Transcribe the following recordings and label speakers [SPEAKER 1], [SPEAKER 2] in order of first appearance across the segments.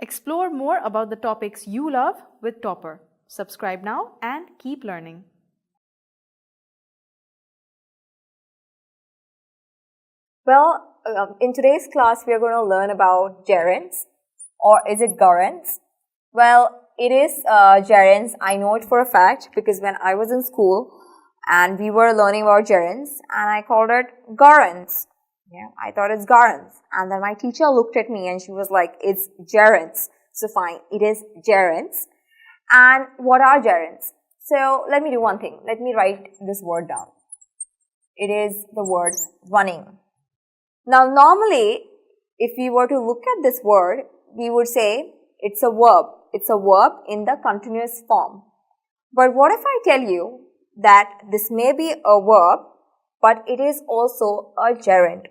[SPEAKER 1] Explore more about the topics you love with Toppr. Subscribe now and keep learning.
[SPEAKER 2] Well, in today's class, we are going to learn about gerunds, or is it gerunds? Well, it is gerunds. I know it for a fact because when I was in school and we were learning about gerunds, and I called it gerunds. Yeah, I thought it's gerunds. And then my teacher looked at me and she was like, it's gerunds. So fine, it is gerunds. And what are gerunds? So let me do one thing. Let me write this word down. It is the word running. Now, normally, if we were to look at this word, we would say it's a verb. It's a verb in the continuous form. But what if I tell you that this may be a verb, but it is also a gerund?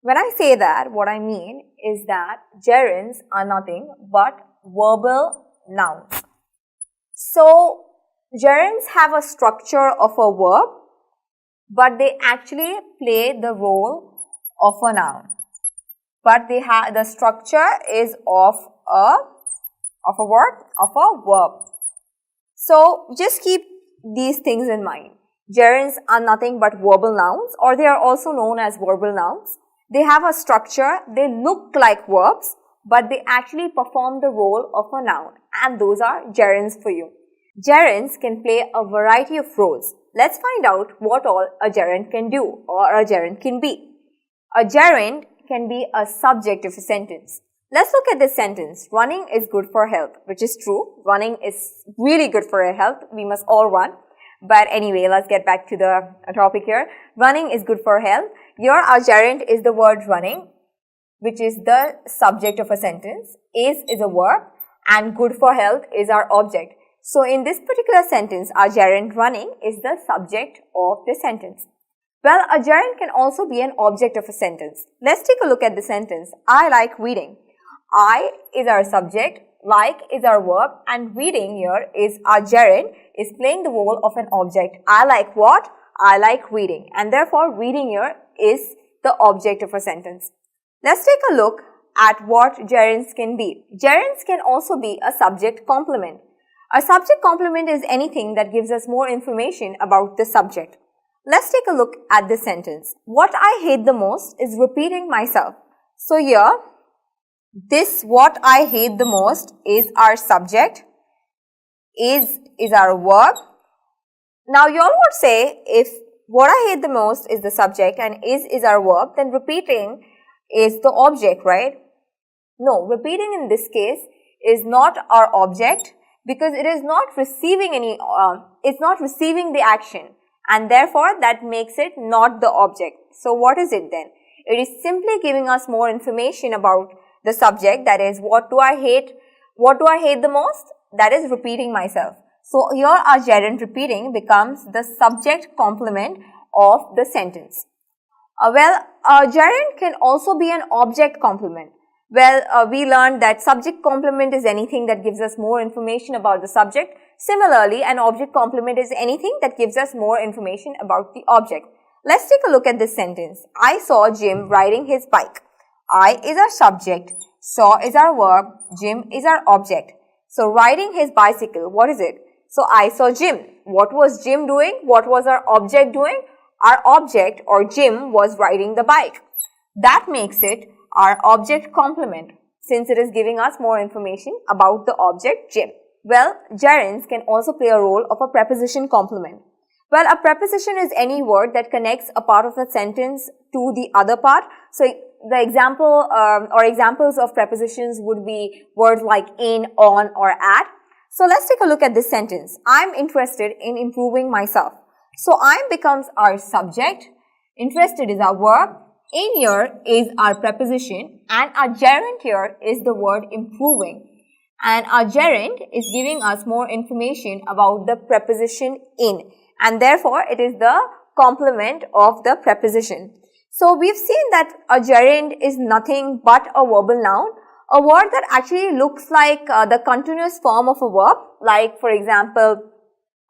[SPEAKER 2] When I say that, what I mean is that gerunds are nothing but verbal nouns. So, gerunds have a structure of a verb, but they actually play the role of a noun. But they have the structure is of a verb. So, just keep these things in mind. Gerunds are nothing but verbal nouns, or they are also known as verbal nouns. They have a structure, they look like verbs, but they actually perform the role of a noun, and those are gerunds for you. Gerunds can play a variety of roles. Let's find out what all a gerund can do, or a gerund can be. A gerund can be a subject of a sentence. Let's look at this sentence. Running is good for health, which is true. Running is really good for our health. We must all run. But anyway, let's get back to the topic here. Running is good for health. Here our gerund is the word running, which is the subject of a sentence. Is a verb and good for health is our object. So in this particular sentence, our gerund running is the subject of the sentence. Well, a gerund can also be an object of a sentence. Let's take a look at the sentence. I like reading. I is our subject, like is our verb, and reading here is our gerund, is playing the role of an object. I like what? I like reading, and therefore reading here is the object of a sentence. Let's take a look at what gerunds can be. Gerunds can also be a subject complement. A subject complement is anything that gives us more information about the subject. Let's take a look at this sentence. What I hate the most is repeating myself. So here, this what I hate the most is our subject, is our verb. Now you all would say if what I hate the most is the subject and is our verb, then repeating is the object, right? No, repeating in this case is not our object because it is not receiving it's not receiving the action, and therefore that makes it not the object. So what is it then? It is simply giving us more information about the subject, that is, what do I hate the most? That is repeating myself. So here our gerund repeating becomes the subject complement of the sentence. Well, a gerund can also be an object complement. Well, we learned that subject complement is anything that gives us more information about the subject. Similarly, an object complement is anything that gives us more information about the object. Let's take a look at this sentence. I saw Jim riding his bike. I is our subject, saw is our verb, Jim is our object. So, riding his bicycle, what is it? So, I saw Jim. What was Jim doing? What was our object doing? Our object or Jim was riding the bike. That makes it our object complement, since it is giving us more information about the object Jim. Well, gerunds can also play a role of a preposition complement. Well, a preposition is any word that connects a part of a sentence to the other part. So, the example or examples of prepositions would be words like in, on, or at. So, let's take a look at this sentence. I'm interested in improving myself. So, I'm becomes our subject, interested is our verb, in here is our preposition, and our gerund here is the word improving. And our gerund is giving us more information about the preposition in, and therefore it is the complement of the preposition. So, we've seen that a gerund is nothing but a verbal noun, a word that actually looks like the continuous form of a verb, like for example,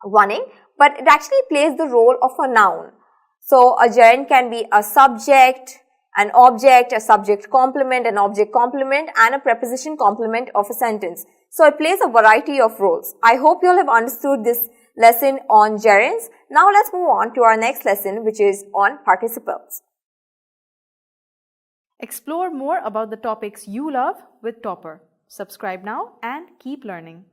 [SPEAKER 2] running, but it actually plays the role of a noun. So, a gerund can be a subject, an object, a subject complement, an object complement, and a preposition complement of a sentence. So it plays a variety of roles. I hope you all have understood this lesson on gerunds. Now let's move on to our next lesson, which is on participles.
[SPEAKER 1] Explore more about the topics you love with Toppr. Subscribe now and keep learning.